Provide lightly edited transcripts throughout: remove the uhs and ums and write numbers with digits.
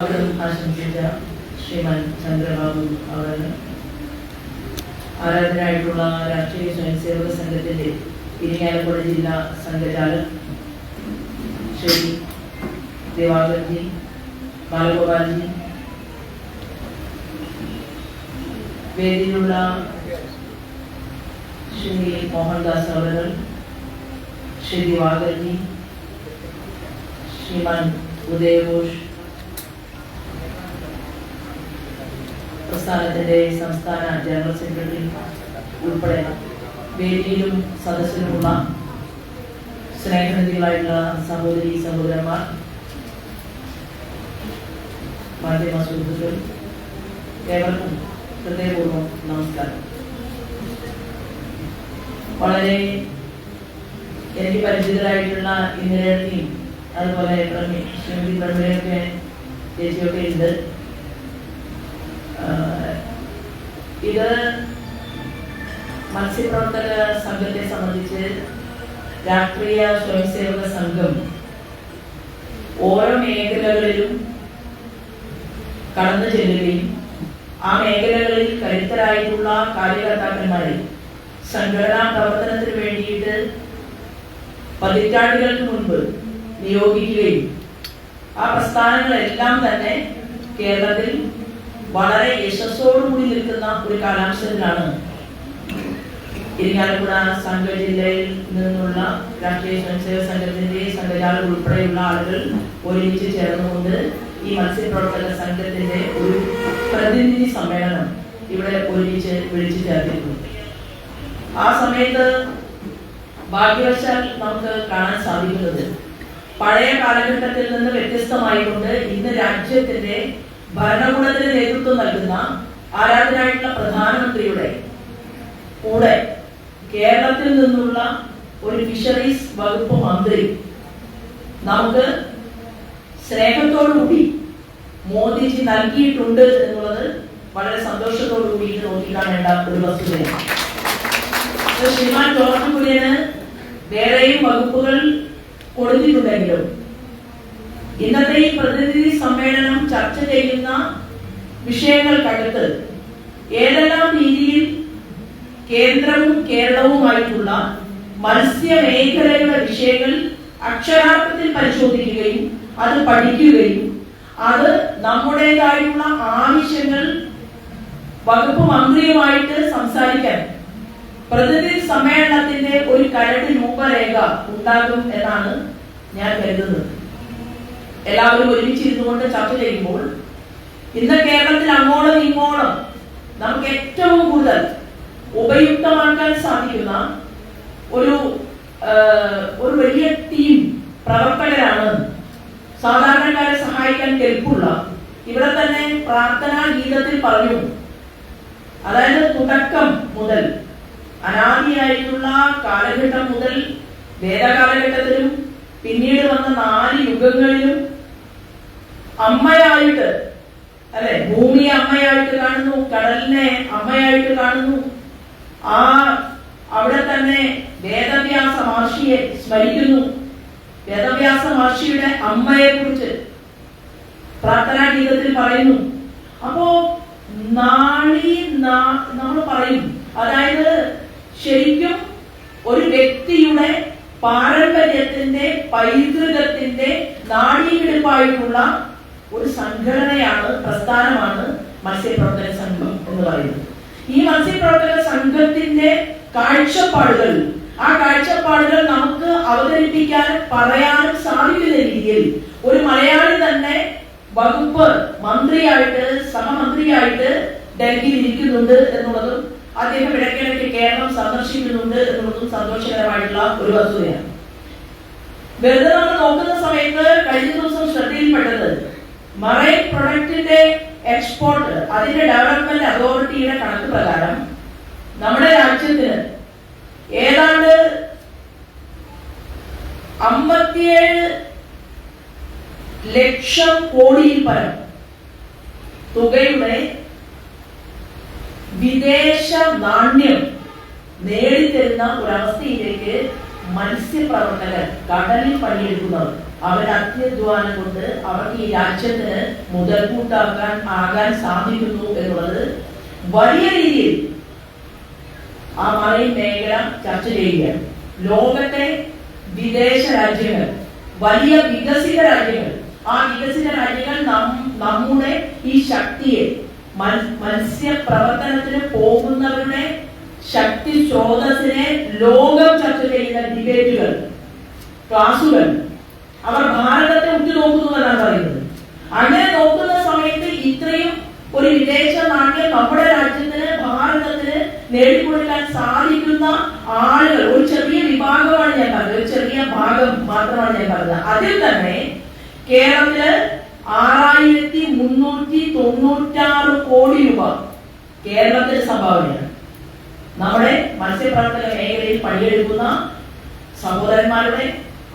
ആശംസിച്ച ശ്രീമാൻ ചന്ദ്രബാബു അവർ ആരാധനായിട്ടുള്ള രാഷ്ട്രീയ സ്വയംസേവക സംഘത്തിന്റെ ഇരിങ്ങാലക്കുട ജില്ലാ സംഘചാലക് ശ്രീ ദിവാകർജി, ബാലഗോപാൽജി, വേദിയിലുള്ള ശ്രീ മോഹൻദാസ് അവർ, ശ്രീ ദിവാകർജി, ശ്രീമാൻ ഉദയഘോഷ്, പ്രസ്ഥാനത്തിന്റെ സംസ്ഥാന ജനറൽ സെക്രട്ടറി ഉൾപ്പെടെ വേദിയിലും സദസ്സിലുമുള്ള സ്നേഹനിധികളായിട്ടുള്ള സഹോദരി സഹോദരന്മാർ, മാധ്യമ സുഹൃത്തുക്കൾ, ഏവർക്കും ഹൃദയപൂർവ്വം നമസ്കാരം. വളരെ എനിക്ക് പരിചിതരായിട്ടുള്ള ഇന്ദിരയും അതുപോലെ ശ്രീമതി പ്രമേയൊക്കെ ചേച്ചിയൊക്കെ ഉണ്ട്. ഇത് മത്സ്യപ്രവർത്തക സംഘത്തെ സംബന്ധിച്ച് രാഷ്ട്രീയ സ്വയംസേവക സംഘം ഓരോ മേഖലകളിലും കടന്നു ചെല്ലുകയും ആ മേഖലകളിൽ കരുത്തരായിട്ടുള്ള കാര്യകർത്താക്കന്മാരെ സംഘടനാ പ്രവർത്തനത്തിന് വേണ്ടിയിട്ട് പതിറ്റാണ്ടുകൾക്ക് മുൻപ് നിയോഗിക്കുകയും ആ പ്രസ്ഥാനങ്ങളെല്ലാം തന്നെ കേരളത്തിൽ വളരെ യശസ്സോടുകൂടി നിൽക്കുന്ന ഒരു കാലാവസ്ഥയിലാണ് ഇരിങ്ങാലക്കുട സംഘ ജില്ലയിൽ നിന്നുള്ള രാഷ്ട്രീയ സ്വയംസേവക സംഘത്തിന്റെ സംഘചാലകർ ഉൾപ്പെടെയുള്ള ആളുകൾ ഒരുമിച്ച് ചേർന്നുകൊണ്ട് ഈ മത്സ്യപ്രവർത്തക സംഘത്തിന്റെ ഒരു പ്രതിനിധി സമ്മേളനം ഇവിടെ ഒരുമിച്ച് വിളിച്ചു ചേർത്തിരുന്നു. ആ സമയത്ത് ഭാഗ്യവശാൽ നമുക്ക് കാണാൻ സാധിക്കുന്നത് പഴയ കാലഘട്ടത്തിൽ നിന്ന് വ്യത്യസ്തമായിക്കൊണ്ട് ഇന്ന് രാജ്യത്തിന്റെ ഭരണകൂടത്തിന് നേതൃത്വം നൽകുന്ന ആരാധനായിട്ടുള്ള പ്രധാനമന്ത്രിയുടെ കൂടെ കേരളത്തിൽ നിന്നുള്ള ഒരു ഫിഷറീസ് വകുപ്പ് മന്ത്രി നമുക്ക് സ്നേഹത്തോടുകൂടി മോദിജി നൽകിയിട്ടുണ്ട് എന്നുള്ളത് വളരെ സന്തോഷത്തോടു കൂടി നോക്കിക്കാണേണ്ട ഒരു വസ്തുതയാണ്. ശ്രീമാൻ ജോർജ് കുര്യന് വേറെയും വകുപ്പുകൾ കൊടുത്തിട്ടുണ്ടെങ്കിലും ഇന്നത്തെ ഈ പ്രതിനിധി സമ്മേളനം ചർച്ച ചെയ്യുന്ന വിഷയങ്ങൾക്കടുത്ത് ഏതെല്ലാം രീതിയിൽ കേന്ദ്രവും കേരളവുമായിട്ടുള്ള മത്സ്യമേഖലയുടെ വിഷയങ്ങൾ അക്ഷരാർത്ഥത്തിൽ പരിശോധിക്കുകയും അത് പഠിക്കുകയും അത് നമ്മുടേതായുള്ള ആവശ്യങ്ങൾ വകുപ്പ് മന്ത്രിയുമായിട്ട് സംസാരിക്കാൻ പ്രതിനിധി സമ്മേളനത്തിന്റെ ഒരു കരട് രൂപരേഖ ഉണ്ടാകും എന്നാണ് ഞാൻ കരുതുന്നത്. എല്ലാവരും ഒരുമിച്ചിരുന്നുകൊണ്ട് ചർച്ച ചെയ്യുമ്പോൾ ഇന്ന് കേരളത്തിൽ അങ്ങോളം ഇങ്ങോളം നമുക്ക് ഏറ്റവും കൂടുതൽ ഉപയുക്തമാക്കാൻ സാധിക്കുന്ന ഒരു വലിയ ടീം പ്രവർത്തകരാണ് സാധാരണക്കാരെ സഹായിക്കാൻ കെൽപ്പുള്ള. ഇവിടെ തന്നെ പ്രാർത്ഥനാ ഗീതത്തിൽ പറഞ്ഞു, അതായത് തുടക്കം മുതൽ അനാദിയായിട്ടുള്ള കാലഘട്ടം മുതൽ വേദകാലഘട്ടത്തിലും പിന്നീട് വന്ന 4 യുഗങ്ങളിലും അമ്മയായിട്ട്, അല്ലെ, ഭൂമിയെ അമ്മയായിട്ട് കാണുന്നു, കടലിനെ അമ്മയായിട്ട് കാണുന്നു. അവിടെ തന്നെ വേദവ്യാസ മഹർഷിയെ സ്മരിക്കുന്നു. വേദവ്യാസ മഹർഷിയുടെ അമ്മയെ കുറിച്ച് പ്രാർത്ഥനാ ഗീതത്തിൽ പറയുന്നു. അപ്പോ നമ്മൾ പറയും, അതായത് ശരിക്കും ഒരു വ്യക്തിയുടെ പാരമ്പര്യത്തിന്റെ പൈതൃകത്തിന്റെ നാഡീമിടിപ്പായിട്ടുള്ള ഒരു സംഘടനയാണ്, പ്രസ്ഥാനമാണ് മത്സ്യപ്രവർത്തക സംഘം എന്ന് പറയുന്നത്. ഈ മത്സ്യപ്രവർത്തക സംഘത്തിന്റെ കാഴ്ചപ്പാടുകൾ, ആ കാഴ്ചപ്പാടുകൾ നമുക്ക് അവതരിപ്പിക്കാനും പറയാനും സാധിക്കുന്ന രീതിയിൽ ഒരു മലയാളി തന്നെ വകുപ്പ് മന്ത്രിയായിട്ട്, സഹമന്ത്രിയായിട്ട് ഡൽഹിയിൽ ഇരിക്കുന്നുണ്ട് എന്നുള്ളതും അദ്ദേഹം ഇടയ്ക്കിടയ്ക്ക് കേരളം സന്ദർശിക്കുന്നുണ്ട് എന്നുള്ളതും സന്തോഷകരമായിട്ടുള്ള ഒരു വസ്തുതയാണ്. വെറുതെ നമ്മൾ നോക്കുന്ന സമയത്ത് കഴിഞ്ഞ ദിവസം ശ്രദ്ധയിൽപ്പെട്ടത് മറൈൻ പ്രൊഡക്റ്റിന്റെ എക്സ്പോർട്ട്, അതിന്റെ ഡെവലപ്മെന്റ് അതോറിറ്റിയുടെ കണക്ക് പ്രകാരം നമ്മുടെ രാജ്യത്തിന് ഏതാണ്ട് 57 ലക്ഷം കോടിയിൽ പരം തുകയുടെ വിദേശ നാണ്യം നേടിത്തരുന്ന ഒരവസ്ഥയിലേക്ക് മത്സ്യപ്രവർത്തകർ, കടലിൽ പണിയെടുക്കുന്നവർ, അവരുടെ അത്യധ്വാനം കൊണ്ട് അവർക്ക് ഈ രാജ്യത്തിന് മുതൽക്കൂട്ടാകാൻ സാധിക്കുന്നു എന്നുള്ളത് വലിയ രീതിയിൽ ആ മറൈൻ മേഖല ചർച്ച ചെയ്യുകയാണ്. ലോകത്തെ വിദേശ രാജ്യങ്ങൾ, വലിയ വികസിത രാജ്യങ്ങൾ, ആ വികസിത രാജ്യങ്ങൾ നമ്മുടെ ഈ ശക്തിയെ, മത്സ്യപ്രവർത്തനത്തിന് പോകുന്നവരുടെ ശക്തി സ്രോതസ്സിനെ ലോകം ചർച്ച ചെയ്യുന്ന ഡിബേറ്റുകൾ, ക്ലാസുകൾ അവർ ഭാരതത്തെ ഉറ്റുനോക്കുന്നു എന്നാണ് പറയുന്നത്. അങ്ങനെ നോക്കുന്ന സമയത്ത് ഇത്രയും ഒരു വിദേശ നാണ്യം നമ്മുടെ രാജ്യത്തിന്, ഭാരതത്തിന് നേടിക്കൊടുക്കാൻ സാധിക്കുന്ന ആളുകൾ ഒരു ചെറിയ വിഭാഗമാണ് ഞാൻ പറഞ്ഞത്, ഒരു ചെറിയ ഭാഗം മാത്രമാണ് ഞാൻ പറഞ്ഞത്. അതിൽ തന്നെ കേരളത്തില് 6396 കോടി രൂപ കേരളത്തിന് സംഭാവനയാണ്. നമ്മുടെ മത്സ്യപ്രവർത്തന മേഖലയിൽ പണിയെടുക്കുന്ന സഹോദരന്മാരുടെ,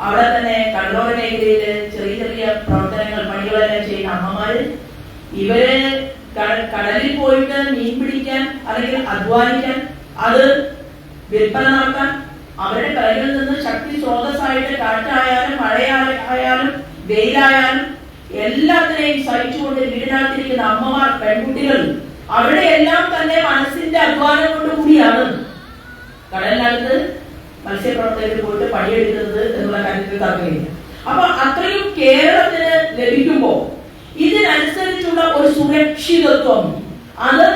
അവിടെ തന്നെ കടലോര മേഖലയിൽ ചെറിയ ചെറിയ പ്രവർത്തനങ്ങൾ, പണികളെല്ലാം ചെയ്യുന്ന അമ്മമാര്, ഇവര് കടലിൽ പോയിട്ട് മീൻ പിടിക്കാൻ അല്ലെങ്കിൽ അധ്വാനിക്കാൻ, അത് വിൽപ്പന നടത്താൻ, അവരുടെ കൈകളിൽ നിന്ന് ശക്തി സ്രോതസ്സായിട്ട് കാറ്റായാലും മഴയായാലും വെയിലായാലും എല്ലാത്തിനെയും സഹിച്ചുകൊണ്ട് വീടിനകത്തിരിക്കുന്ന അമ്മമാർ, പെൺകുട്ടികൾ, അവിടെ എല്ലാം തന്നെ മനസ്സിന്റെ അധ്വാനം കൊണ്ട് കൂടിയാണ് കടലിനകത്ത് മത്സ്യപ്രവർത്തകർ പോയിട്ട് പണിയെടുക്കുന്നത് എന്നുള്ള കാര്യത്തിൽ തർക്കമില്ല. അപ്പൊ അത്രയും കേരളത്തിന് ലഭിക്കുമ്പോ ഇതിനനുസരിച്ചുള്ള ഒരു സുരക്ഷിതത്വം അത്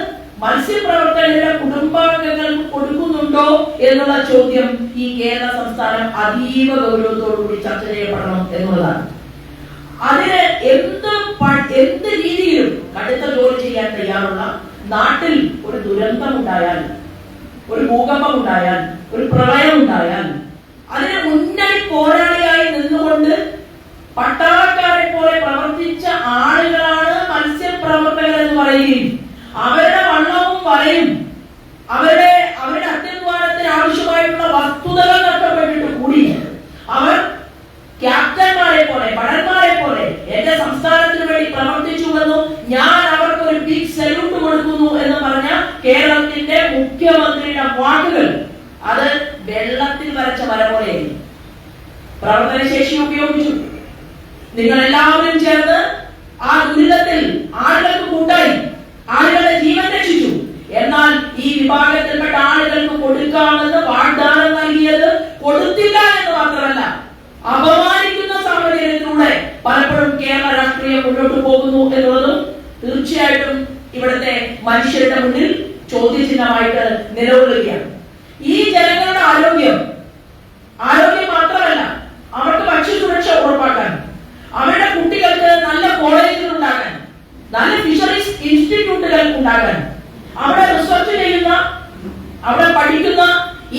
മത്സ്യപ്രവർത്തകരുടെ കുടുംബാംഗങ്ങൾക്ക് കൊടുക്കുന്നുണ്ടോ എന്നുള്ള ചോദ്യം ഈ കേരള സംസ്ഥാനം അതീവ ഗൗരവത്തോടുകൂടി ചർച്ച ചെയ്യപ്പെടണം എന്നുള്ളതാണ്. അതിന് എന്ത് രീതിയിലും കടുത്ത ജോലി ചെയ്യാൻ തയ്യാറുള്ള, നാട്ടിൽ ഒരു ദുരന്തം ഉണ്ടായാൽ, ഒരു ഭൂകമ്പം ഉണ്ടായാൽ, ഒരു പ്രളയം ഉണ്ടായാൽ അതിന് മുന്നണി പോരാളിയായി നിന്നുകൊണ്ട് പട്ടാളക്കാരെ പോലെ പ്രവർത്തിച്ച ആളുകളാണ് മത്സ്യപ്രവർത്തകർ എന്ന് പറയുകയും അവരുടെ വള്ളവും വലയും അവരുടെ അത്യധ്വാനത്തിന് ആവശ്യമായിട്ടുള്ള വസ്തുതകൾ നഷ്ടപ്പെട്ടിട്ട് കൂടി അവർ ക്യാപ്റ്റന്മാരെ പോലെ, ഭടന്മാരെ പോലെ എന്റെ സംസ്ഥാനത്തിന് വേണ്ടി പ്രവർത്തിച്ചുവെന്നും ഞാൻ അവർക്ക് ഒരു ബിഗ് സല്യൂട്ട് കൊടുക്കുന്നു എന്ന് പറഞ്ഞ കേരളത്തിന്റെ മുഖ്യമന്ത്രിയുടെ വാക്കുകൾ അത് വെള്ളത്തിൽ വരച്ച വര പോലെ പ്രവർത്തനശേഷി ഉപയോഗിച്ചു. നിങ്ങൾ എല്ലാവരും ചേർന്ന് ആ ദുരിതത്തിൽ ആളുകൾക്ക് കൂട്ടായി, ആളുകളുടെ ജീവൻ രക്ഷിച്ചു. എന്നാൽ ഈ വിഭാഗത്തിൽപ്പെട്ട ആളുകൾക്ക് കൊടുക്കാമെന്ന് വാഗ്ദാനം നൽകിയത് കൊടുത്തില്ല എന്ന് മാത്രമല്ല, അപമാനിക്കുന്ന സാഹചര്യത്തിലൂടെ പലപ്പോഴും കേരള രാഷ്ട്രീയം മുന്നോട്ട് പോകുന്നു എന്നുള്ളതും തീർച്ചയായിട്ടും ഇവിടുത്തെ മനുഷ്യരുടെ മുന്നിൽ ചോദ്യചിഹ്നമായിട്ട് നിലകൊള്ളുകയാണ്. ഈ ജനങ്ങളുടെ ആരോഗ്യം മാത്രമല്ല, അവർക്ക് ഭക്ഷ്യസുരക്ഷ ഉറപ്പാക്കാൻ, അവരുടെ കുട്ടികൾക്ക് നല്ല കോളേജുകൾ ഉണ്ടാക്കാൻ, നല്ല ഫിഷറീസ് ഇൻസ്റ്റിറ്റ്യൂട്ടുകൾ ഉണ്ടാക്കാൻ, അവിടെ റിസർച്ച് ചെയ്യുന്ന, അവിടെ പഠിക്കുന്ന,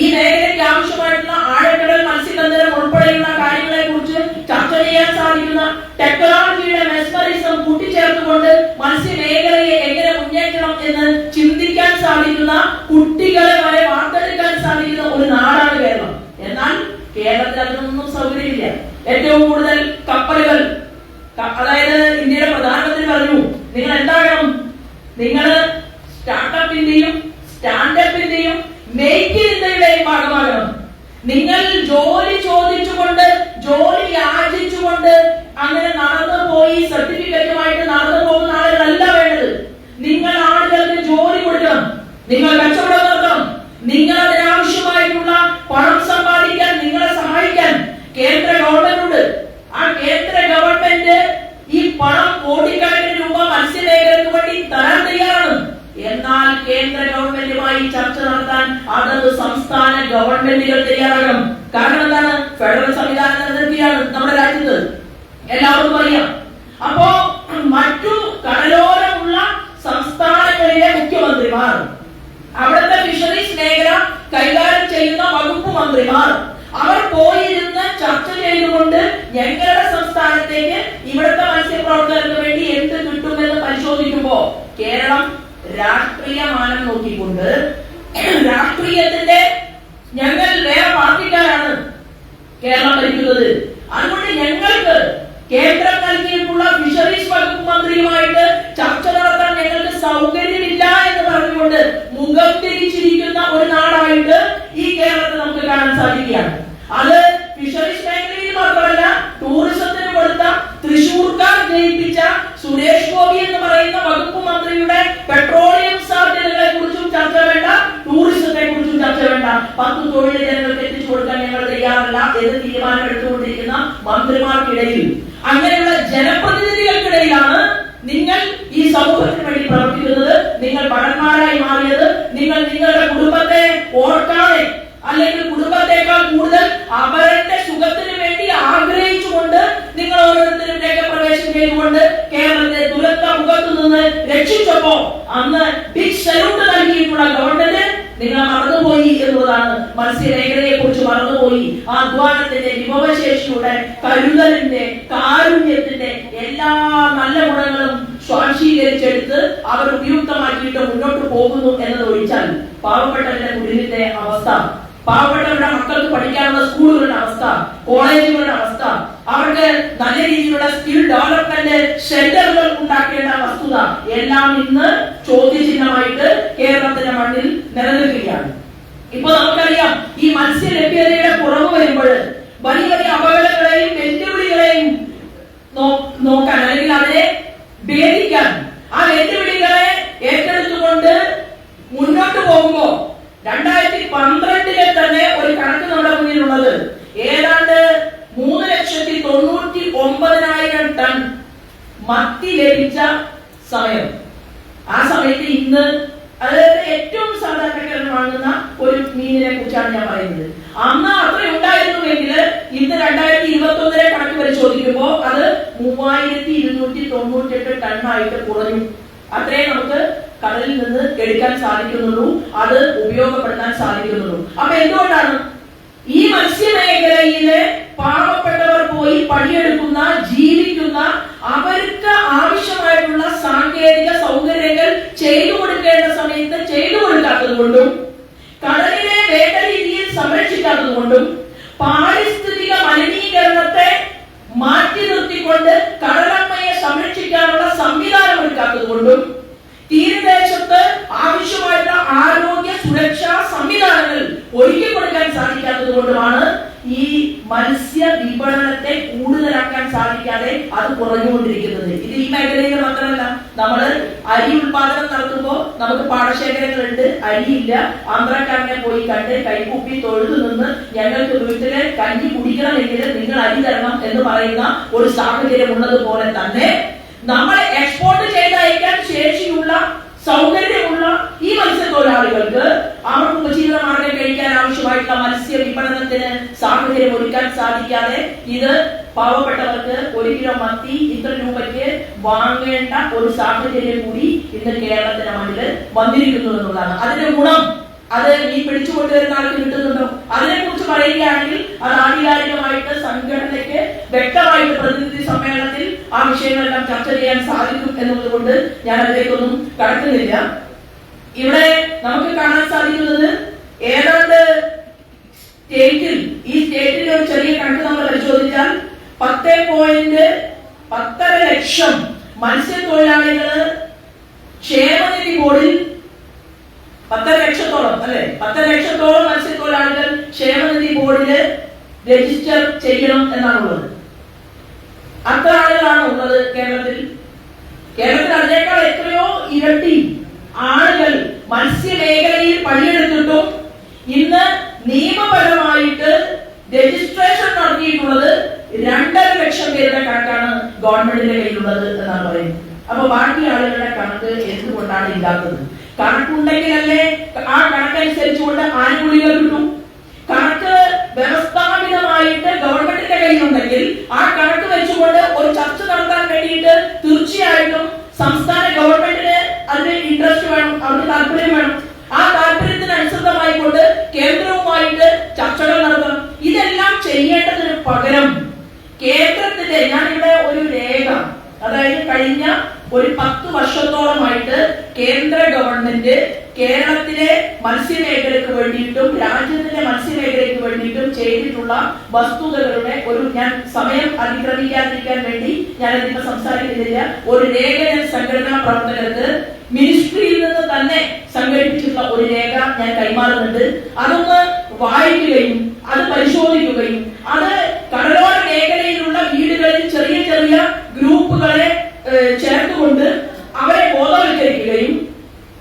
ഈ മേഖലയ്ക്ക് ആവശ്യമായിട്ടുള്ള ആഴക്കടൽ മത്സ്യബന്ധനം ഉൾപ്പെടെയുള്ള കാര്യങ്ങളെ കുറിച്ച് ചർച്ച ചെയ്യാൻ സാധിക്കുന്ന, ടെക്നോളജിയുടെ മെസ്മറിസം കൂട്ടിച്ചേർത്തുകൊണ്ട് മത്സ്യമേഖലയെ എങ്ങനെ മുന്നേറ്റണം എന്ന് ചിന്തിക്കാൻ സാധിക്കുന്ന, കുട്ടികളെ വരെ വാർത്തെടുക്കാൻ സാധിക്കുന്ന ഒരു നാടാണ് കേരളം. എന്നാൽ കേരളത്തിൽ അതിനൊന്നും സൗകര്യമില്ല. ഏറ്റവും കൂടുതൽ കപ്പലുകൾ, അതായത് ഇന്ത്യയുടെ പ്രധാനമന്ത്രി പറഞ്ഞു, നിങ്ങൾ എന്താകണം, നിങ്ങൾ സ്റ്റാർട്ടപ്പിന്റെയും സ്റ്റാൻഡപ്പിന്റെയും മേക്ക് ഇൻ ഇന്ത്യയുടെയും ഭാഗമാകണം. നിങ്ങൾ ജോലി ചോദിച്ചുകൊണ്ട്, ജോലി യാചിച്ചുകൊണ്ട് അങ്ങനെ നടന്നു പോയി സർട്ടിഫിക്കറ്റുമായിട്ട് നടന്നു പോകുന്ന ആളുകളല്ല വേണ്ടത്. നിങ്ങൾ ആളുകൾക്ക് ജോലി കൊടുക്കണം, നിങ്ങൾ കച്ചവടം നടത്തണം, നിങ്ങൾ അതിനാവശ്യമായിട്ടുള്ള പണം സമ്പാദിക്കാൻ നിങ്ങളെ സഹായിക്കാൻ കേന്ദ്ര ഗവൺമെന്റ് ഉണ്ട്. ആ കേന്ദ്ര ഗവൺമെന്റ് ഈ പണം കോടിക്കണക്കിന് രൂപ മത്സ്യമേഖലയ്ക്ക് വേണ്ടി തരാൻ തയ്യാറാണ്. എന്നാൽ കേന്ദ്ര ഗവൺമെന്റുമായി ചർച്ച നടത്താൻ അതത് സംസ്ഥാന ഗവൺമെന്റുകൾ തയ്യാറാകണം. കാരണം എന്താണ്? ഫെഡറൽ സംവിധാനം നിലനിർത്തിയാണ് നമ്മുടെ രാജ്യത്ത്, എല്ലാവർക്കും അറിയാം. അപ്പോ മറ്റു കടലോരമുള്ള സംസ്ഥാനങ്ങളിലെ മുഖ്യമന്ത്രിമാർ, അവിടുത്തെ ഫിഷറീസ് മേഖല കൈകാര്യം ചെയ്യുന്ന വകുപ്പ് മന്ത്രിമാർ, അവർ പോയിരുന്ന് ചർച്ച ചെയ്തുകൊണ്ട് ഞങ്ങളുടെ സംസ്ഥാനത്തേക്ക് ഇവിടുത്തെ മത്സ്യപ്രവർത്തകർക്ക് വേണ്ടി എന്ത് കിട്ടുമെന്ന് പരിശോധിക്കുമ്പോ കേരളം രാഷ്ട്രീയ മാനം നോക്കിക്കൊണ്ട്, രാഷ്ട്രീയത്തിന്റെ ഞങ്ങൾ വേറെ പാർട്ടിക്കാരാണ് കേരളം ഭരിക്കുന്നത്, അതുകൊണ്ട് ഞങ്ങൾക്ക് കേന്ദ്രം നൽകിയിട്ടുള്ള ഫിഷറീസ് വകുപ്പ് മന്ത്രിയുമായിട്ട് ചർച്ച നടത്താൻ ഞങ്ങൾക്ക് സൗകര്യമില്ല എന്ന് പറഞ്ഞുകൊണ്ട് മുഖം തിരിച്ചിരിക്കുന്ന ഒരു നാടായിട്ട് ഈ കേരളത്തെ നമുക്ക് കാണാൻ സാധിക്കുകയാണ്. അത് ഫിഷറീസ് മേഖലയിൽ മാത്രമല്ല, ടൂറിസത്തിന് 10 തൊഴിൽ ജനങ്ങൾക്ക് എത്തിച്ചു കൊടുക്കാൻ ഞങ്ങൾ തയ്യാറല്ല എന്ന് തീരുമാനമെടുത്തുകൊണ്ടിരിക്കുന്ന മന്ത്രിമാർക്കിടയിൽ, അങ്ങനെയുള്ള ജനപ്രതിനിധികൾക്കിടയിലാണ് നിങ്ങൾ ഈ സമൂഹത്തിന് വേണ്ടി പ്രവർത്തിക്കുന്നത്. നിങ്ങൾ ഭടന്മാരായി മാറിയത് നിങ്ങൾ നിങ്ങളുടെ കുടുംബത്തെ ഓർക്കാതെ, അല്ലെങ്കിൽ കുടുംബത്തെക്കാൾ കൂടുതൽ അവരുടെ സുഖത്തിന് വേണ്ടി ആഗ്രഹിച്ചുകൊണ്ട് നിങ്ങൾ ഓരോരുത്തരും രംഗപ്രവേശം ചെയ്തുകൊണ്ട് കേരളത്തെ ദുരന്ത മുഖത്തു നിന്ന് രക്ഷിച്ചപ്പോ അന്ന് ബിഗ് സല്യൂട്ട് നൽകിയിട്ടുള്ള ഗവൺമെന്റ് നിങ്ങൾ മറന്നുപോയി എന്നുള്ളതാണ്. മത്സ്യമേഖലയെ കുറിച്ച് മറന്നുപോയി. ആ അധ്വാനത്തിന്റെ, വിഭവശേഷിയുടെ, കരുതലിന്റെ, കാരുണ്യത്തിന്റെ എല്ലാ നല്ല ഗുണങ്ങളും സ്വാംശീകരിച്ചെടുത്ത് അവർ ഉപയുക്തമാക്കിയിട്ട് മുന്നോട്ട് പോകുന്നു എന്നത് ഒഴിച്ചാൽ പാവപ്പെട്ടവരുടെ കുടിലിന്റെ അവസ്ഥ, പാവപ്പെട്ടവരുടെ മക്കൾക്ക് പഠിക്കാനുള്ള സ്കൂളുകളുടെ അവസ്ഥ, കോളേജുകളുടെ അവസ്ഥ, അവർക്ക് നല്ല രീതിയിലുള്ള സ്കിൽ ഡെവലപ്മെന്റ് സെന്ററുകൾ ഉണ്ടാക്കേണ്ട വസ്തുത എല്ലാം ഇന്ന് ചോദ്യചിഹ്നമായിട്ട് കേരളത്തിന്റെ മണ്ണിൽ നിലനിൽക്കുകയാണ്. ഇപ്പൊ നമുക്കറിയാം, ഈ മത്സ്യ ലഭ്യതയുടെ കുറവ് വരുമ്പോൾ വലിയ വലിയ അപകടങ്ങളെയും വെല്ലുവിളികളെയും നോക്കാൻ, അല്ലെങ്കിൽ അതിനെ ഭേദിക്കാൻ, ആ വെല്ലുവിളികളെ ഏറ്റെടുത്തുകൊണ്ട് മുന്നോട്ട് പോകുമ്പോ 2012 തന്നെ ഒരു കണക്ക് നമ്മുടെ മുന്നിലുള്ളത് ഏതാണ്ട് 3,99,000 ടൺ മത്തി ലഭിച്ച സമയം. ആ സമയത്ത് ഇന്ന്, അതായത് ഏറ്റവും സാധാരണക്കാരൻ വാങ്ങുന്ന ഒരു മീനിനെ കുറിച്ചാണ് ഞാൻ പറയുന്നത്. അന്ന് അത്ര ഉണ്ടായിരുന്നുവെങ്കിൽ ഇന്ന് 2021 കണക്ക് പരിശോധിക്കുമ്പോൾ അത് 3,298 ടണ്ണായിട്ട് കുറഞ്ഞു. അത്രേ നമുക്ക് കടലിൽ നിന്ന് എടുക്കാൻ സാധിക്കുന്നുള്ളൂ, അത് ഉപയോഗപ്പെടുത്താൻ സാധിക്കുന്നുള്ളൂ. അപ്പൊ എന്തുകൊണ്ടാണ് ഈ മത്സ്യമേഖലയിലെ പാവപ്പെട്ടവർ പോയി പണിയെടുക്കുന്ന, ജീവിക്കുന്ന, അവർക്ക് ആവശ്യമായിട്ടുള്ള സാങ്കേതിക സൗകര്യങ്ങൾ ചെയ്തു കൊടുക്കേണ്ട സമയത്ത് ചെയ്തു കൊടുക്കാത്തത് കൊണ്ടും, കടലിനെ വേണ്ട രീതിയിൽ സംരക്ഷിക്കാത്തത് കൊണ്ടും, പാരിസ്ഥിതിക മലിനീകരണത്തെ മാറ്റി നിർത്തിക്കൊണ്ട് കടലമ്മയെ സംരക്ഷിക്കാനുള്ള സംവിധാനം ഒരുക്കാത്തത് കൊണ്ടും, തീരദേശത്ത് ആവശ്യമായിട്ടുള്ള ആരോഗ്യ സുരക്ഷാ സംവിധാനങ്ങൾ ഒരുക്കി കൊടുക്കാൻ സാധിക്കാത്തത് കൊണ്ടുമാണ് ഈ മത്സ്യ വിപണനത്തെ കൂടുതലാക്കാൻ സാധിക്കാതെ അത് കുറഞ്ഞുകൊണ്ടിരിക്കുന്നത്. ഇത് ഈ മേഖലയിൽ മാത്രമല്ല, നമ്മള് അരി ഉത്പാദനം നടത്തുമ്പോൾ നമുക്ക് പാടശേഖരങ്ങളുണ്ട്, അരിയില്ല, ആന്ധ്രാക്കാരനെ പോയി കണ്ട് കൈകൂപ്പി തൊഴുതു നിന്ന് ഞങ്ങൾക്ക് വീട്ടിലെ കഞ്ഞി കുടിക്കണമെങ്കിൽ നിങ്ങൾ അരി തരണം എന്ന് പറയുന്ന ഒരു സാഹചര്യം ഉള്ളതുപോലെ തന്നെ നമ്മളെ എക്സ്പോർട്ട് ചെയ്തയക്കാൻ ശേഷിയുള്ള, സൗകര്യമുള്ള ഈ മത്സ്യത്തൊഴിലാളികൾക്ക് അവർക്ക് ഉപജീവനമാർഗം കഴിക്കാൻ ആവശ്യമായിട്ടുള്ള മത്സ്യ വിപണനത്തിന് സാഹചര്യം ഒരുക്കാൻ സാധിക്കാതെ ഇത് പാവപ്പെട്ടവർക്ക് 1 കിലോ മത്തി ഇത്ര രൂപയ്ക്ക് വാങ്ങേണ്ട ഒരു സാഹചര്യം കൂടി ഇന്ന് കേരളത്തിന് മണ്ണിൽ വന്നിരിക്കുന്നു എന്നുള്ളതാണ്. അതിന്റെ ഗുണം അത് ഈ പിടിച്ചുകൊണ്ടുവരുന്ന ആൾക്ക് കിട്ടുന്നുണ്ടോ? അതിനെ കുറിച്ച് പറയുകയാണെങ്കിൽ അത് ആധികാരികമായിട്ട് സംഘടനയ്ക്ക് വ്യക്തമായിട്ട് പ്രതിനിധി സമ്മേളനത്തിൽ ആ വിഷയങ്ങളെല്ലാം ചർച്ച ചെയ്യാൻ സാധിക്കും എന്നുള്ളത് കൊണ്ട് ഞാൻ അതിലേക്കൊന്നും കടക്കുന്നില്ല. ഇവിടെ നമുക്ക് കാണാൻ സാധിക്കുന്നത് ഏതാണ്ട് സ്റ്റേറ്റിൽ, ഈ സ്റ്റേറ്റിലെ ഒരു ചെറിയ കണക്ക് നമ്മൾ പരിശോധിച്ചാൽ 10.10 ലക്ഷം മത്സ്യത്തൊഴിലാളികള് ക്ഷേമനിധി ബോർഡിൽ 10 ലക്ഷത്തോളം, അല്ലെ, 10 ലക്ഷത്തോളം മത്സ്യത്തൊഴിലാളികൾ ക്ഷേമനിധി ബോർഡില് രജിസ്റ്റർ ചെയ്യണം എന്നാണുള്ളത്. അത്ര ആളുകളാണ് ഉള്ളത് കേരളത്തിൽ. അതിനേക്കാൾ എത്രയോ ഇരട്ടി ആളുകൾ മത്സ്യമേഖലയിൽ പണിയെടുത്തിട്ടും ഇന്ന് നിയമപരമായിട്ട് രജിസ്ട്രേഷൻ നടത്തിയിട്ടുള്ളത് 2.5 ലക്ഷം പേരുടെ കണക്കാണ് ഗവൺമെന്റിന്റെ കയ്യിലുള്ളത് എന്നാണ് പറയുന്നത്. അപ്പൊ ബാക്കി ആളുകളുടെ കണക്ക് എന്തുകൊണ്ടാണ് ഇല്ലാത്തത്? കണക്കുണ്ടെങ്കിലല്ലേ ആ കണക്കനുസരിച്ചുകൊണ്ട് ആനുകൂല്യങ്ങൾ കിട്ടും. കണക്ക് വ്യവസ്ഥാപിതമായിട്ട് ഗവൺമെന്റിന്റെ കയ്യിലുണ്ടെങ്കിൽ ആ കണക്ക് വെച്ചുകൊണ്ട് ഒരു ചർച്ച നടത്താൻ വേണ്ടിയിട്ട് തീർച്ചയായിട്ടും സംസ്ഥാന ഗവൺമെന്റിന് അതിന് ഇൻട്രസ്റ്റ് വേണം, അവർക്ക് താല്പര്യം വേണം. ആ താല്പര്യത്തിനനുസൃതമായിക്കൊണ്ട് കേന്ദ്രവുമായിട്ട് ചർച്ചകൾ നടത്തണം. ഇതെല്ലാം ചെയ്യേണ്ടതിന് പകരം കേന്ദ്രത്തിന്റെ, ഞാനിവിടെ ഒരു രേഖ, അതായത് കഴിഞ്ഞ ഒരു 10 വർഷത്തോളമായിട്ട് കേന്ദ്ര ഗവൺമെന്റ് കേരളത്തിലെ മത്സ്യമേഖലയ്ക്ക് വേണ്ടിയിട്ടും രാജ്യത്തിന്റെ മത്സ്യമേഖലയ്ക്ക് വേണ്ടിയിട്ടും ചെയ്തിട്ടുള്ള വസ്തുതകളുടെ ഒരു, ഞാൻ സമയം അതിക്രമിക്കാതിരിക്കാൻ വേണ്ടി ഞാൻ അതിപ്പോ സംസാരിക്കുന്നില്ല, ഒരു രേഖ ഞാൻ സംഘടനാ പ്രവർത്തകർക്ക് മിനിസ്ട്രിയിൽ നിന്ന് തന്നെ സംഘടിപ്പിച്ചിട്ടുള്ള ഒരു രേഖ ഞാൻ കൈമാറുന്നുണ്ട്. അതൊന്ന് വായിക്കുകയും അത് പരിശോധിക്കുകയും അത് കടലോര മേഖലയിലുള്ള വീടുകളിൽ ചെറിയ ചെറിയ ഗ്രൂപ്പുകളെ ചേർത്തുകൊണ്ട് അവരെ ബോധവൽക്കരിക്കുകയും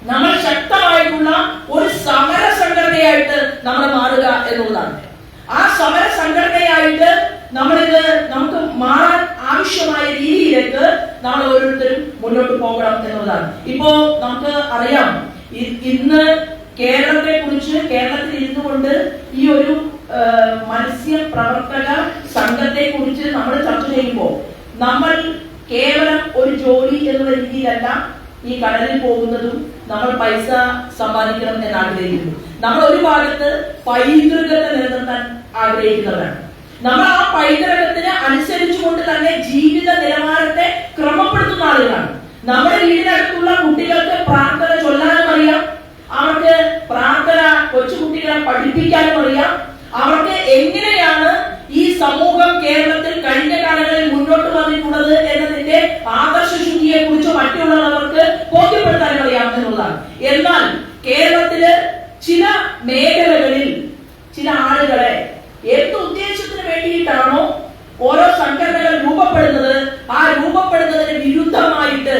നമ്മൾ ശക്തമായിട്ടുള്ള ഒരു സമര സംഘടനയായിട്ട് നമ്മൾ മാറുക ഓരോരുത്തരും മുന്നോട്ട് പോകണം എന്നുള്ളതാണ്. ഇപ്പോ നമുക്ക് അറിയാം, ഇന്ന് കേരളത്തെ കുറിച്ച് കേരളത്തിൽ ഇരുന്നു കൊണ്ട് ഈ ഒരു മത്സ്യ പ്രവർത്തക സംഘത്തെ കുറിച്ച് നമ്മൾ ചർച്ച ചെയ്യുമ്പോൾ നമ്മൾ കേവലം ഒരു ജോലി എന്നുള്ള രീതിയിലല്ല ഈ കടലിൽ പോകുന്നതും നമ്മൾ പൈസ സമ്പാദിക്കണം എന്ന് ആഗ്രഹിക്കുന്നു. നമ്മൾ ഒരു ഭാഗത്ത് പൈതൃകത്തെ നിലനിർത്താൻ ആഗ്രഹിക്കുന്നവരാണ്. നമ്മൾ ആ പൈതൃകത്തിന് അനുസരിച്ചുകൊണ്ട് തന്നെ ജീവിത നിലവാരത്തെ ക്രമപ്പെടുത്തുന്ന ആളുകളാണ്. നമ്മുടെ വീടിനടുത്തുള്ള കുട്ടികൾക്ക് പ്രാർത്ഥന ചൊല്ലാനും അറിയാം, അവർക്ക് പ്രാർത്ഥന കൊച്ചുകുട്ടികളെ പഠിപ്പിക്കാനും അറിയാം, അവർക്ക് എങ്ങനെയാണ് ഈ സമൂഹം കേരളത്തിൽ കഴിഞ്ഞ കാലങ്ങളിൽ മുന്നോട്ട് വന്നിട്ടുള്ളത് എന്നതിന്റെ ആദർശശുദ്ധിയെ കുറിച്ച് മറ്റുള്ളവർക്ക് ബോധ്യപ്പെടുത്താൻ അറിയാം എന്നുള്ളതാണ്. എന്നാൽ കേരളത്തില് ചില മേഖലകളിൽ ചില ആളുകളെ എന്ത് ഉദ്ദേശത്തിന് വേണ്ടിയിട്ടാണോ ഓരോ സംഘടനകൾ രൂപപ്പെടുന്നത്, ആ രൂപപ്പെടുന്നതിന് വിരുദ്ധമായിട്ട്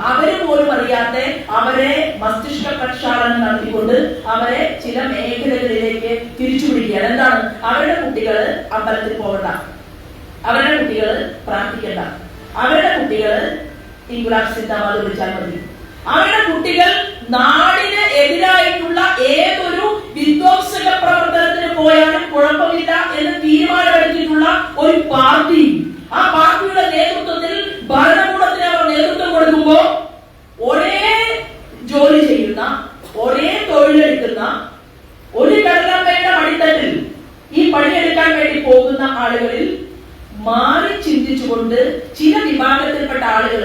അവര് പോലും അറിയാതെ അവരെ മസ്തിഷ്ക പ്രക്ഷാളനം നടത്തിക്കൊണ്ട് അവരെ ചില മേഖലകളിലേക്ക് തിരിച്ചുപിടിക്കുകയാണ്. എന്താണ്? അവരുടെ കുട്ടികൾ അമ്പലത്തിൽ പോകണ്ട, അവരുടെ കുട്ടികൾ പ്രാർത്ഥിക്കണ്ട, അവരുടെ കുട്ടികൾ ഇംഗ്ലാഷ് സിന്ദാബാദ് വിളിച്ചാൽ മതി, അവരുടെ കുട്ടികൾ നാടിന് എതിരായിട്ടുള്ള ഏതൊരു വിധ്വംസക പ്രവർത്തനത്തിന് പോയാലും കുഴപ്പമില്ല എന്ന് തീരുമാനമെടുത്തിട്ടുള്ള ഒരു പാർട്ടി, ആ പാർട്ടിയുടെ നേതൃത്വത്തിൽ ഭരണകൂടത്തിന് അവർ നേതൃത്വം കൊടുക്കുമ്പോ ഒരേ ജോലി ചെയ്യുന്ന, ഒരേ തൊഴിലെടുക്കുന്ന, ഒരു കടലമ്മയുടെ അടിത്തട്ടിൽ ഈ പണിയെടുക്കാൻ വേണ്ടി പോകുന്ന ആളുകളിൽ മാറി ചിന്തിച്ചുകൊണ്ട് ചില വിഭാഗത്തിൽപ്പെട്ട ആളുകൾ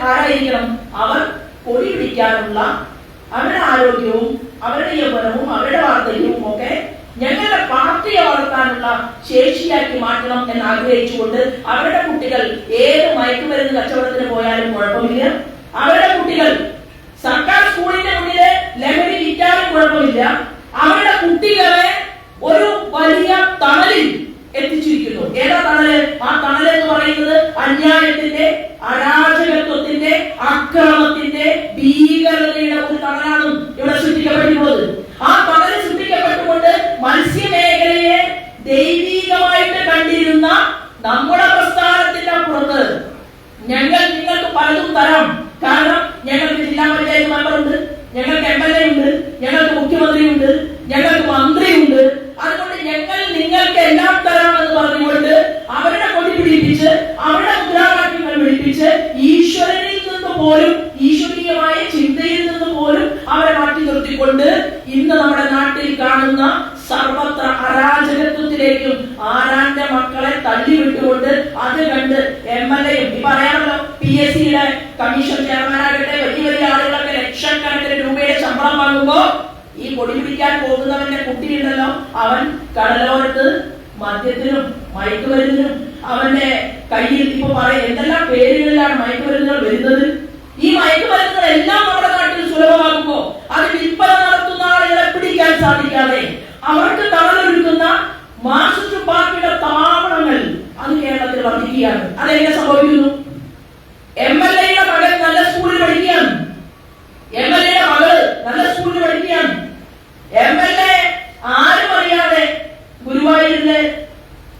ആരായിരിക്കണം? അവർ പൊടി പിടിക്കാനുള്ള അവരുടെ ആരോഗ്യവും അവരുടെ യൗവനവും അവരുടെ വാർദ്ധക്യവും ഒക്കെ ഞങ്ങളുടെ പാർട്ടിയെ വളർത്താനുള്ള ശേഷിയാക്കി മാറ്റണം എന്ന് ആഗ്രഹിച്ചുകൊണ്ട് അവരുടെ കുട്ടികൾ ഏത് മയക്കുമരുന്ന് കച്ചവടത്തിന് പോയാലും കുഴപ്പമില്ല, അവരുടെ കുട്ടികൾ സർക്കാർ സ്കൂളിന്റെ മുന്നിലെ ലഹരി വിറ്റാലും കുഴപ്പമില്ല, അവരുടെ കുട്ടികളെ ഒരു വലിയ തണലിൽ എത്തിച്ചിരിക്കുന്നു. ഏതാ തണല്? ആ തണൽ എന്ന് പറയുന്നത് അന്യായത്തിന്റെ, അരാജകത്വത്തിന്റെ, അക്രമത്തിന്റെ, ഭീകരതയുടെ ഒരു തണലാണ് ഇവിടെ സൃഷ്ടിക്കപ്പെട്ടിട്ടുള്ളത്. ആ തണൽ സൃഷ്ടിക്കപ്പെട്ടുകൊണ്ട് മത്സ്യമേഖലയെ ദൈവികമായിട്ട് കണ്ടിരുന്ന നമ്മുടെ പ്രസ്ഥാനത്തിന്റെ അപ്പുറത്ത് ഞങ്ങൾ നിങ്ങൾക്ക് പലതും തരാം, കാരണം ഞങ്ങൾക്ക് ജില്ലാ പഞ്ചായത്ത് മെമ്പറുണ്ട്, ഞങ്ങൾക്ക് MLA ഉണ്ട്, ഞങ്ങൾക്ക് മുഖ്യമന്ത്രിയുണ്ട്, ഞങ്ങൾക്ക് മന്ത്രിയുണ്ട്, അതുകൊണ്ട് ഞങ്ങൾ നിങ്ങൾക്ക് എല്ലാം തരാമെന്ന് പറഞ്ഞുകൊണ്ട് അവരുടെ കൊടി പിടിപ്പിച്ച് അവരുടെ മുദ്രാവാക്യങ്ങൾ പിടിപ്പിച്ച് ഈശ്വരനിൽ നിന്ന് പോലും, ഈശ്വരീയമായ ചിന്തയിൽ നിന്ന് പോലും അവരെ മാറ്റി നിർത്തിക്കൊണ്ട് ഇന്ന് നമ്മുടെ നാട്ടിൽ കാണുന്ന സർവത്ര അരാജകത്വത്തിലേക്കും ആരാന്റെ മക്കളെ തള്ളിവിട്ടുകൊണ്ട് അത് കണ്ട് MLA-യും ഇപ്പൊ അറിയാമല്ലോ, PSC-യുടെ കമ്മീഷൻ ചെയർമാനാകട്ടെ വലിയ വലിയ ആളുകളൊക്കെ ലക്ഷക്കണക്കിന് രൂപയുടെ ശമ്പളം വാങ്ങുമ്പോ ഈ കൊടി പിടിക്കാൻ പോകുന്നവന്റെ കുട്ടിയുണ്ടല്ലോ, അവൻ കടലോരത്ത് മദ്യത്തിനും മയക്കുമരുന്നിനും അവന്റെ കയ്യിൽ ഇപ്പൊ പറയും എന്തെല്ലാം പേരുകളിലാണ് മയക്കുമരുന്നുകൾ വരുന്നത്. ഈ മയക്കുമരുന്നുകളെല്ലാം നമ്മുടെ നാട്ടിൽ സുലഭമാകുമ്പോ അത് വിൽപ്പന നടത്തുന്ന ആളുകളെ പിടിക്കാൻ സാധിക്കാതെ അവർക്ക് തണലൊരുക്കുന്ന മാർക്സിസ്റ്റ് പാർട്ടിയുടെ താവളങ്ങൾ അത് കേരളത്തിൽ വർദ്ധിക്കുകയാണ്. അതെങ്ങനെ സംഭവിക്കുന്നു? MLA-യുടെ മകൻ നല്ല സ്കൂളിൽ പഠിക്കുകയാണ്, MLA-യുടെ മകള് നല്ല സ്കൂളിൽ പഠിക്കുകയാണ്, MLA ആരും അറിയാതെ ഗുരുവായൂരിലെ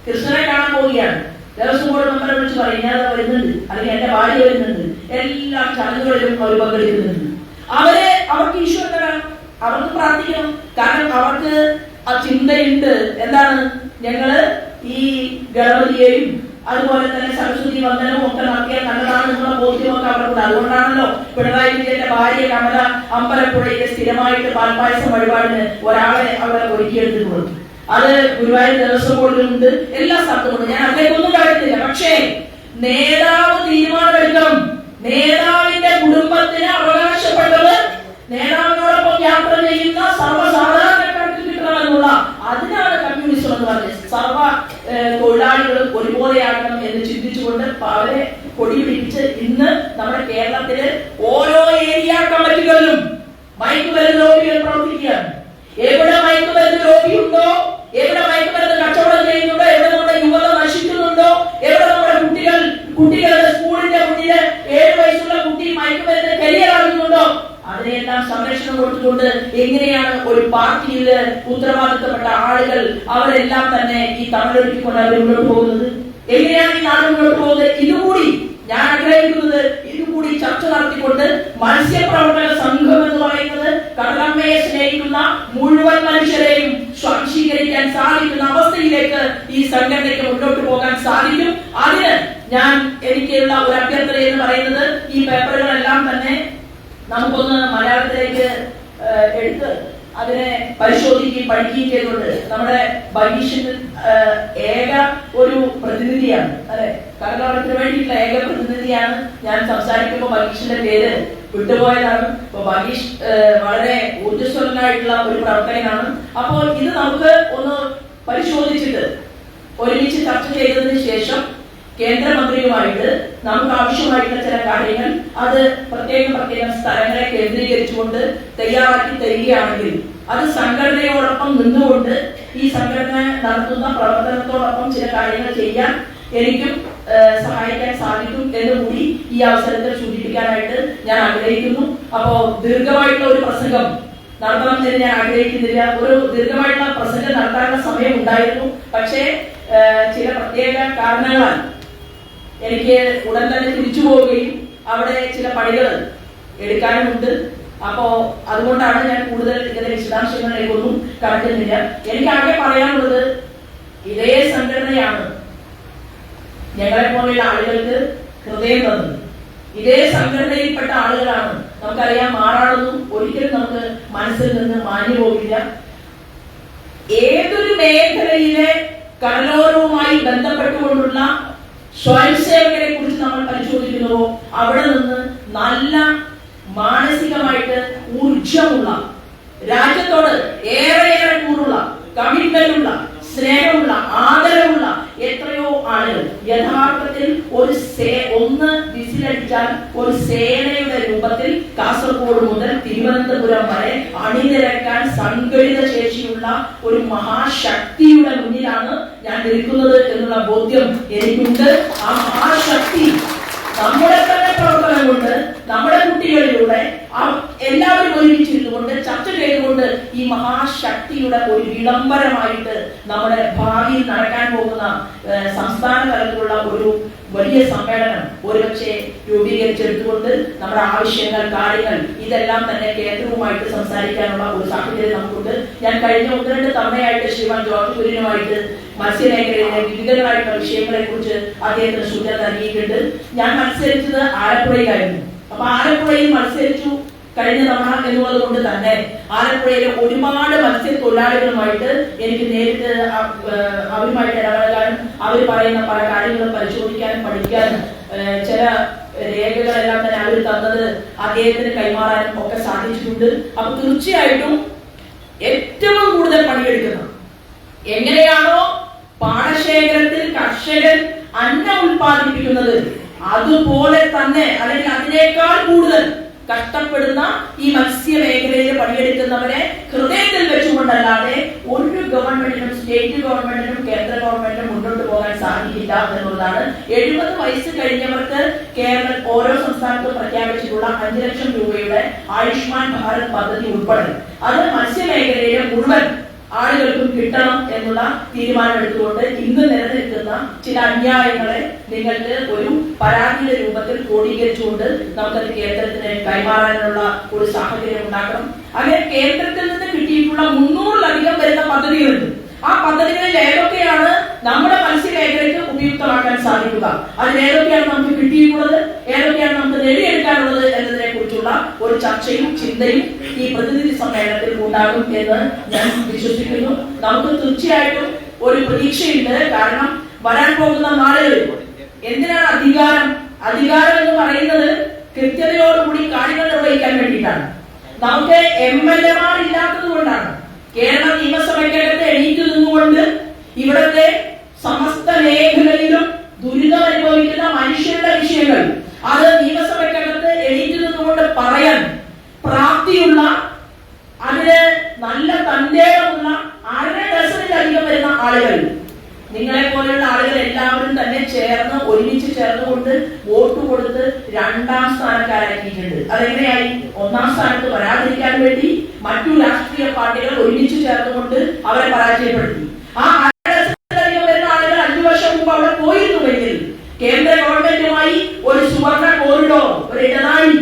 കൃഷ്ണനെ കാണാൻ പോവുകയാണ്. ദേവസ്വം ബോർഡ് മെമ്പറെ വിളിച്ച് പറയും ഞാൻ വരുന്നുണ്ട്, അല്ലെങ്കിൽ എന്റെ ഭാര്യ വരുന്നുണ്ട്, എല്ലാ ചടങ്ങുകളിലും അവർ പങ്കെടുക്കുന്നുണ്ട്. അവർക്ക് ഈശ്വരനാണ്, അവർക്ക് പ്രാർത്ഥിക്കണം, കാരണം അവർക്ക് ആ ചിന്തയുണ്ട്. എന്താണ്? ഞങ്ങള് ഈ ഗണപതിയെയും അതുപോലെ തന്നെ സരസ്വതി വന്ദനവും ഒക്കെ നടത്തിയാൽ നല്ലതാണ് എന്നുള്ള ബോധ്യമൊക്കെ അവർക്കുണ്ട്. അതുകൊണ്ടാണല്ലോ പിണറായി വിജയന്റെ ഭാര്യ കമല അമ്പലപ്പുഴയിലെ സ്ഥിരമായിട്ട് പാൽപ്പായസം വഴിപാടിന് ഒരാളെ അവിടെ ഒരുക്കിയെടുത്തിട്ടുള്ളത്. അത് ഗുരുവായൂർ ദേവസ്വം ബോർഡിലുണ്ട്, എല്ലാ സ്ഥലത്തുമുണ്ട്. ഞാൻ അതിലേക്കൊന്നും കടക്കുന്നില്ല. പക്ഷേ നേതാവ് തീരുമാനമെടുക്കണം. നേതാവിന്റെ കുടുംബത്തിന് അവകാശപ്പെട്ടത് നേതാവിനോടൊപ്പം യാത്ര ചെയ്യുന്ന സർവ്വസാധാരണക്കാർക്ക് കിട്ടണമെന്നുള്ള, അതിനാണ് കമ്മ്യൂണിസം എന്ന് പറഞ്ഞത്. സർവ്വ തൊഴിലാളികളും ഒരുപോലെയാകണം എന്ന് ചിന്തിച്ചുകൊണ്ട് അവരെ കൊടി പിടിച്ച് ഇന്ന് നമ്മുടെ കേരളത്തില് ഓരോ ഏരിയ കമ്മിറ്റികളിലും മയക്കുമരുന്ന് ലോബികൾ പ്രവർത്തിക്കുകയാണ്. എവിടെ മയക്കുമരുന്ന് ലോബിയുണ്ടോ, എവിടെ മയക്കുമരുന്ന് കച്ചവടം ചെയ്യുന്നുണ്ടോ, എവിടെ നമ്മുടെ യുവത നശിക്കുന്നുണ്ടോ, എവിടെ നമ്മുടെ കുട്ടികളുടെ സ്കൂളിന്റെ മുന്നില് 7 വയസ്സുള്ള കുട്ടി മയക്കുമരുന്ന് കരിയർ ആകുന്നുണ്ടോ, അതിനെല്ലാം സംരക്ഷണം കൊടുത്തുകൊണ്ട് എങ്ങനെയാണ് ഒരു പാർട്ടിയിൽ ഉത്തരവാദിത്തപ്പെട്ട ആളുകൾ അവരെല്ലാം തന്നെ ഈ തമിഴൊരുക്കിക്കൊണ്ട് അവർ മുന്നോട്ട് പോകുന്നത്? എങ്ങനെയാണ് ഈ നാട് മുന്നോട്ട് പോകുന്നത്? ഇതുകൂടി ഞാൻ ആഗ്രഹിക്കുന്നത് ചർച്ച നടത്തിക്കൊണ്ട് മത്സ്യപ്രവർത്തക സംഘം എന്ന് പറയുന്നത് കടലമ്മയെ സ്നേഹിക്കുന്ന മുഴുവൻ മനുഷ്യരെയും സ്വാംശീകരിക്കാൻ സാധിക്കുന്ന അവസ്ഥയിലേക്ക് ഈ സംഘടനയ്ക്ക് മുന്നോട്ട് പോകാൻ സാധിക്കും. അതിന് എനിക്കുള്ള ഒരു അഭ്യർത്ഥന എന്ന് പറയുന്നത് ഈ പേപ്പറുകളെല്ലാം തന്നെ നമുക്കൊന്ന് മലയാളത്തിലേക്ക് എടുത്ത് അതിനെ പരിശോധിക്കുകയും പഠിക്കുകയും ചെയ്തുകൊണ്ട് നമ്മുടെ ബൈഷന് ഏക ഒരു പ്രതിനിധിയാണ്, അല്ലെ, കടലോരത്തിന് വേണ്ടിയിട്ടുള്ള ഏക പ്രതിനിധിയാണ്. ഞാൻ സംസാരിക്കുമ്പോൾ ബൈഷന്റെ പേര് വിട്ടുപോയതാണ്. അപ്പൊ ബൈഷ് വളരെ ഊർജ്ജസ്വലനായിട്ടുള്ള ഒരു പ്രവർത്തകനാണ്. അപ്പോൾ ഇത് നമുക്ക് ഒന്ന് പരിശോധിച്ചിട്ട് ഒരുമിച്ച് ചർച്ച ചെയ്തതിന് ശേഷം കേന്ദ്രമന്ത്രിയുമായിട്ട് നമുക്ക് ആവശ്യമായിട്ടുള്ള ചില കാര്യങ്ങൾ അത് പ്രത്യേകം സ്ഥലങ്ങളെ കേന്ദ്രീകരിച്ചുകൊണ്ട് തയ്യാറാക്കി തരികയാണെങ്കിൽ അത് സംഘടനയോടൊപ്പം നിന്നുകൊണ്ട് ഈ സംഘടന നടത്തുന്ന പ്രവർത്തനത്തോടൊപ്പം ചില കാര്യങ്ങൾ ചെയ്യാൻ എനിക്കും സഹായിക്കാൻ സാധിക്കും എന്ന് കൂടി ഈ അവസരത്തിൽ സൂചിപ്പിക്കാനായിട്ട് ഞാൻ ആഗ്രഹിക്കുന്നു. അപ്പോ ദീർഘമായിട്ടുള്ള ഒരു പ്രസംഗം നടത്തണം എന്ന് ഞാൻ ആഗ്രഹിക്കുന്നില്ല. ഒരു ദീർഘമായിട്ടുള്ള പ്രസംഗം നടത്താനുള്ള സമയം ഉണ്ടായിരുന്നു. പക്ഷേ ചില പ്രത്യേക കാരണങ്ങളാൽ എനിക്ക് ഉടൻ തന്നെ തിരിച്ചു പോവുകയും അവിടെ ചില പണികൾ എടുക്കാനുമുണ്ട്. അപ്പോ അതുകൊണ്ടാണ് ഞാൻ കൂടുതൽ ഇതിന്റെ വിശദാംശങ്ങളിലേക്കൊന്നും കടക്കുന്നില്ല. എനിക്ക് ആകെ പറയാനുള്ളത്, ഇതേ സംഘടനയാണ് ഞങ്ങളെ പോലെയുള്ള ആളുകൾക്ക് ഹൃദയം തന്നത്. ഇതേ സംഘടനയിൽപ്പെട്ട ആളുകളാണ്. നമുക്കറിയാം, മാറാളൊന്നും ഒരിക്കലും നമുക്ക് മനസ്സിൽ നിന്ന് മാഞ്ഞു പോകില്ല. ഏതൊരു മേഖലയിലെ കടലോരവുമായി ബന്ധപ്പെട്ടുകൊണ്ടുള്ള സ്വയം സേവകരെ കുറിച്ച് നമ്മൾ പരിശോധിക്കുന്നുവോ അവിടെ നിന്ന് നല്ല മാനസികമായിട്ട് ഊർജമുള്ള, രാജ്യത്തോട് ഏറെ കൂറുള്ള, കമ്മിറ്റ്മെന്റുള്ള, സ്നേഹമുള്ള, ആദരവുള്ള എത്രയോ ആളുകൾ യഥാർത്ഥത്തിൽ ഒന്ന് വിസിലടിച്ചാൽ ഒരു സേനയുടെ രൂപത്തിൽ കാസർഗോഡ് മുതൽ തിരുവനന്തപുരം വരെ അണിനിരക്കാൻ സംഘടിത ശേഷിയുള്ള ഒരു മഹാശക്തിയുടെ മുന്നിലാണ് ഞാൻ നിൽക്കുന്നത് എന്നുള്ള ബോധ്യം എനിക്കുണ്ട്. ആ മഹാശക്തി നമ്മുടെ തന്നെ പ്രവർത്തനം കൊണ്ട്, നമ്മുടെ കുട്ടികളിലൂടെ എല്ലാവരും ഒരുമിച്ചിരുന്നുകൊണ്ട് ചർച്ച ചെയ്തുകൊണ്ട് ഈ മഹാശക്തിയുടെ ഒരു വിളംബരമായിട്ട് നമ്മുടെ ഭാവിയിൽ നടക്കാൻ പോകുന്ന സംസ്ഥാന തലത്തിലുള്ള ഒരു വലിയ സമ്മേളനം ഒരുപക്ഷെ രൂപീകരിച്ചെടുത്തുകൊണ്ട് നമ്മുടെ ആവശ്യങ്ങൾ, കാര്യങ്ങൾ ഇതെല്ലാം തന്നെ കേന്ദ്രവുമായിട്ട് സംസാരിക്കാനുള്ള ഒരു സാഹചര്യം നമുക്കുണ്ട്. ഞാൻ കഴിഞ്ഞ 1-2 തവണയായിട്ട് ശ്രീമാൻ ജോർജ് കുര്യനുമായിട്ട് മത്സ്യമേഖലയിലെ വിവിധങ്ങളായിട്ടുള്ള വിഷയങ്ങളെ കുറിച്ച് അദ്ദേഹത്തിന് സൂചന നൽകിയിട്ടുണ്ട്. ഞാൻ മത്സരിച്ചത് ആലപ്പുഴയിലായിരുന്നു. അപ്പൊ ആലപ്പുഴയിൽ മത്സരിച്ചു കഴിഞ്ഞ തവണ എന്നുള്ളത് കൊണ്ട് തന്നെ ആലപ്പുഴയിലെ ഒരുപാട് മത്സ്യത്തൊഴിലാളികളുമായിട്ട് എനിക്ക് നേരിട്ട് അവരുമായിട്ട് ഇടപെടാനും അവർ പറയുന്ന പല കാര്യങ്ങളും പരിശോധിക്കാനും പഠിക്കാനും ചില രേഖകളെല്ലാം തന്നെ അവർ തന്നത് അദ്ദേഹത്തിന് കൈമാറാനും ഒക്കെ സാധിച്ചിട്ടുണ്ട്. അപ്പൊ തീർച്ചയായിട്ടും ഏറ്റവും കൂടുതൽ പണിയെടുക്കുന്ന, എങ്ങനെയാണോ പാടശേഖരത്തിൽ കർഷകൻ അന്നം ഉൽപ്പാദിപ്പിക്കുന്നത് അതുപോലെ തന്നെ അല്ലെങ്കിൽ അതിനേക്കാൾ കൂടുതൽ കഷ്ടപ്പെടുന്ന ഈ മത്സ്യമേഖലയിൽ പണിയെടുക്കുന്നവരെ ഹൃദയത്തിൽ വെച്ചുകൊണ്ടല്ലാതെ ഒരു ഗവൺമെന്റിനും, സ്റ്റേറ്റ് ഗവൺമെന്റിനും കേന്ദ്ര ഗവൺമെന്റിനും മുന്നോട്ട് പോകാൻ സാധിക്കില്ല എന്നുള്ളതാണ്. 70 വയസ്സ് കഴിഞ്ഞവർക്ക് കേരളം ഓരോ സംസ്ഥാനത്തും പ്രഖ്യാപിച്ചിട്ടുള്ള 5 ലക്ഷം രൂപയുടെ ആയുഷ്മാൻ ഭാരത് പദ്ധതി ഉൾപ്പെടെ അത് മത്സ്യമേഖലയിലെ മുഴുവൻ ആളുകൾക്കും കിട്ടണം എന്നുള്ള തീരുമാനം എടുത്തുകൊണ്ട് ഇന്ന് നിലനിൽക്കുന്ന ചില അന്യായങ്ങളെ നിങ്ങൾക്ക് ഒരു പരാതിയുടെ രൂപത്തിൽ ക്രോഡീകരിച്ചുകൊണ്ട് നമുക്കത് കേന്ദ്രത്തിന് കൈമാറാനുള്ള ഒരു സാഹചര്യം ഉണ്ടാക്കണം. അങ്ങനെ കേന്ദ്രത്തിൽ നിന്ന് കിട്ടിയിട്ടുള്ള 300-ലധികം വരുന്ന പദ്ധതികളുണ്ട്. ആ പദ്ധതികളിൽ ഏതൊക്കെയാണ് നമ്മുടെ മത്സ്യമേഖലയ്ക്ക് ഉപയുക്തമാക്കാൻ സാധിക്കുക, അതിലേതൊക്കെയാണ് നമുക്ക് കിട്ടിയിട്ടുള്ളത്, ഏതൊക്കെയാണ് നമുക്ക് നേടിയെടുക്കാനുള്ളത് എന്നതിനെ കുറിച്ചുള്ള ഒരു ചർച്ചയും ചിന്തയും ഈ പ്രതിനിധി സമ്മേളനത്തിൽ ഉണ്ടാകും എന്ന് ഞാൻ വിശ്വസിക്കുന്നു. നമുക്ക് തീർച്ചയായിട്ടും ഒരു പ്രതീക്ഷയുണ്ട്. കാരണം വരാൻ പോകുന്ന നാളുകളിൽ എന്തിനാണ് അധികാരം എന്ന് പറയുന്നത് കൃത്യതയോടുകൂടി കാര്യങ്ങൾ നിർവഹിക്കാൻ വേണ്ടിയിട്ടാണ്. നമുക്ക് MLA-മാർ ഇല്ലാത്തത് കൊണ്ടാണ് കേരള നിയമസഭയ്ക്കകത്ത് എണീറ്റ് നിന്നുകൊണ്ട് ഇവിടത്തെ സമസ്ത മേഖലയിലും ദുരിതം അനുഭവിക്കുന്ന മനുഷ്യരുടെ വിഷയങ്ങൾ അത് നിയമസഭയ്ക്കകത്ത് എണീറ്റ് നിന്നുകൊണ്ട് പറയാൻ പ്രാപ്തിയുള്ള, അതിന് നല്ല തന്റേടമുള്ള 1.5 ഡസനിലധികം വരുന്ന ആളുകൾ, നിങ്ങളെ പോലെയുള്ള ആളുകൾ എല്ലാവരും തന്നെ ഒരുമിച്ച് ചേർന്നുകൊണ്ട് വോട്ട് കൊടുത്ത് 2ാം സ്ഥാനക്കാരാക്കിയിട്ടുണ്ട്. അതെങ്ങനെയായി? 1ാം സ്ഥാനത്ത് വരാതിരിക്കാൻ വേണ്ടി മറ്റു രാഷ്ട്രീയ പാർട്ടികൾ ഒരുമിച്ച് ചേർന്നുകൊണ്ട് അവരെ പരാജയപ്പെടുത്തി. ആ 1.5 വരുന്ന ആളുകൾ 5 വർഷം മുമ്പ് അവിടെ പോയിരുന്നുവെങ്കിൽ കേന്ദ്ര ഗവൺമെന്റുമായി ഒരു സുവർണ കോറിഡോർ, ഒരു ഇടനാഴി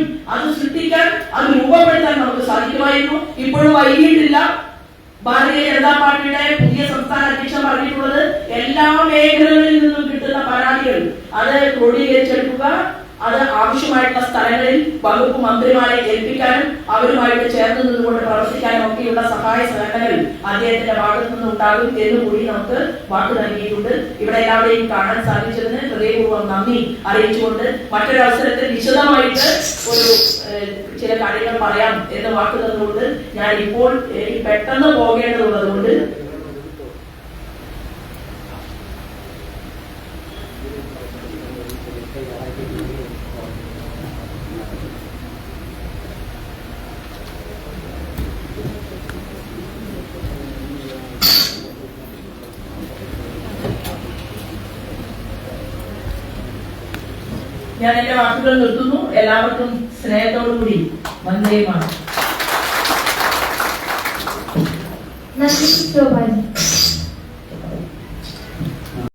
ഇപ്പോഴും വൈകിട്ടില്ല. ഭാരതീയ ജനതാ പാർട്ടിയുടെ പുതിയ സംസ്ഥാന അധ്യക്ഷൻ പറഞ്ഞിട്ടുള്ളത് എല്ലാ മേഖലകളിൽ നിന്നും കിട്ടുന്ന പരാതികൾ അത് ക്രോഡീകരിച്ചെടുക്കുക, അത് ആവശ്യമായിട്ടുള്ള സ്ഥലങ്ങളിൽ വകുപ്പ് മന്ത്രിമാരെ ഏൽപ്പിക്കാനും അവരുമായിട്ട് ചേർന്ന് നിന്നുകൊണ്ട് പ്രവർത്തിക്കാനും ഒക്കെയുള്ള സഹായ സഹകരണങ്ങൾ അദ്ദേഹത്തിന്റെ ഭാഗത്തു നിന്ന് ഉണ്ടാകും എന്നുകൂടി നമുക്ക് വാക്ക് നൽകിയിട്ടുണ്ട്. ഇവിടെ എല്ലാവരെയും കാണാൻ സാധിച്ചതിന് ഹൃദയപൂർവ്വം നന്ദി അറിയിച്ചുകൊണ്ട് മറ്റൊരവസരത്തിൽ വിശദമായിട്ട് ഒരു ചില കാര്യങ്ങൾ പറയാം എന്ന് വാക്ക് തന്നുകൊണ്ട് ഞാൻ ഇപ്പോൾ പെട്ടെന്ന് പോകേണ്ടതുള്ളത് കൊണ്ട് ഞാൻ എന്റെ വാക്കുകൾ നിർത്തുന്നു. എല്ലാവർക്കും സ്നേഹത്തോടുകൂടി വന്ദേ മാതരം.